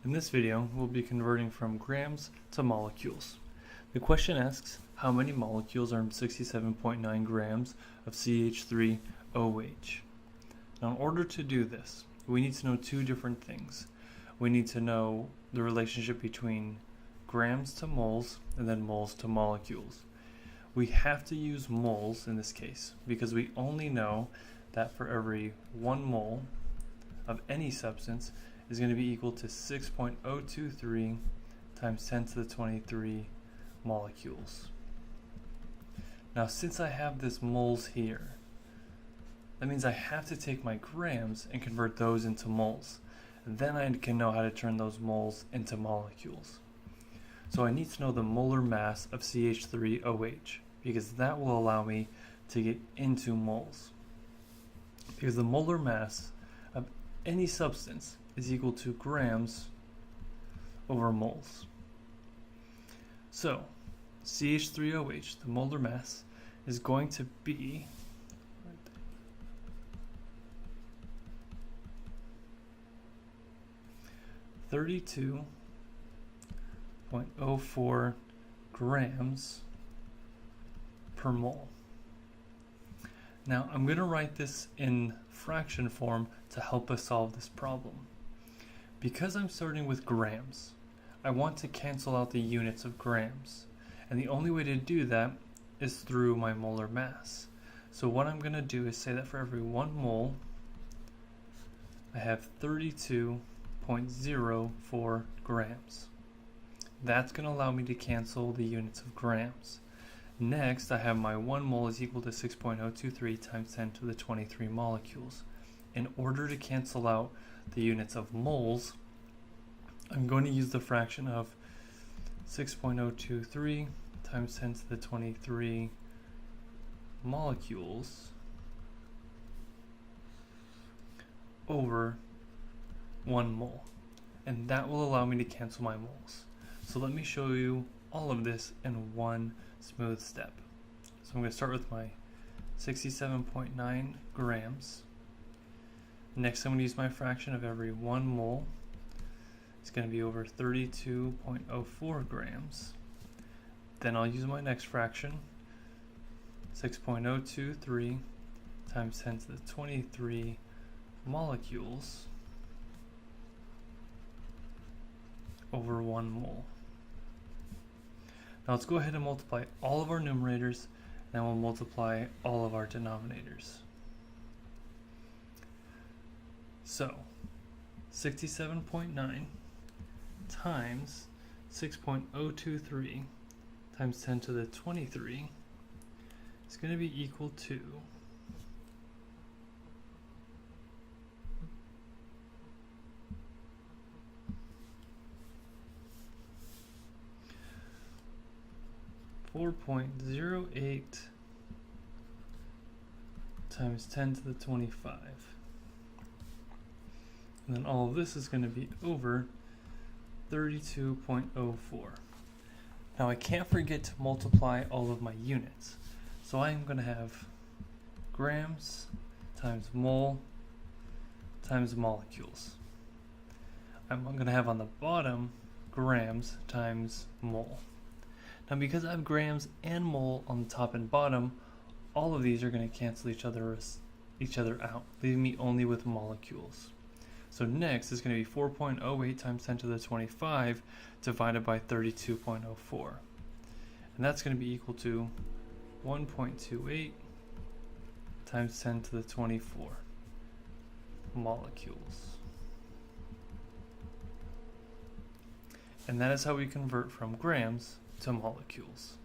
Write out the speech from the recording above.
In this video, we'll be converting from grams to molecules. The question asks, how many molecules are in 67.9 grams of CH3OH? Now, in order to do this, we need to know two different things. We need to know the relationship between grams to moles and then moles to molecules. We have to use moles in this case because we only know that for every 1 mole of any substance is going to be equal to 6.023 times 10 to the 23 molecules. Now, since I have this moles here, that means I have to take my grams and convert those into moles. And then I can know how to turn those moles into molecules. So I need to know the molar mass of CH3OH because that will allow me to get into moles. Because the molar mass of any substance is equal to grams over moles. So CH3OH, the molar mass, is going to be .04 grams per mole. Now I'm going to write this in fraction form to help us solve this problem. Because I'm starting with grams, I want to cancel out the units of grams. And the only way to do that is through my molar mass. So what I'm going to do is say that for every 1 mole, I have 32.04 grams. That's going to allow me to cancel the units of grams. Next, I have my 1 mole is equal to 6.023 times 10 to the 23 molecules. In order to cancel out the units of moles, I'm going to use the fraction of 6.023 times 10 to the 23 molecules over 1 mole. And that will allow me to cancel my moles. So let me show you all of this in one smooth step. So I'm going to start with my 67.9 grams. Next, I'm going to use my fraction of every 1 mole. It's going to be over 32.04 grams. Then I'll use my next fraction, 6.023 times 10 to the 23 molecules over 1 mole. Now let's go ahead and multiply all of our numerators, and then we'll multiply all of our denominators. So 67.9 times 6.023 times 10 to the 23 is going to be equal to 4.08 times 10 to the 25. And then all of this is going to be over 32.04. Now I can't forget to multiply all of my units. So I'm going to have grams times mole times molecules. I'm going to have on the bottom grams times mole. Now because I have grams and mole on the top and bottom, all of these are going to cancel each other out, leaving me only with molecules. So next is going to be 4.08 times 10 to the 25 divided by 32.04. And that's going to be equal to 1.28 times 10 to the 24 molecules. And that is how we convert from grams to molecules.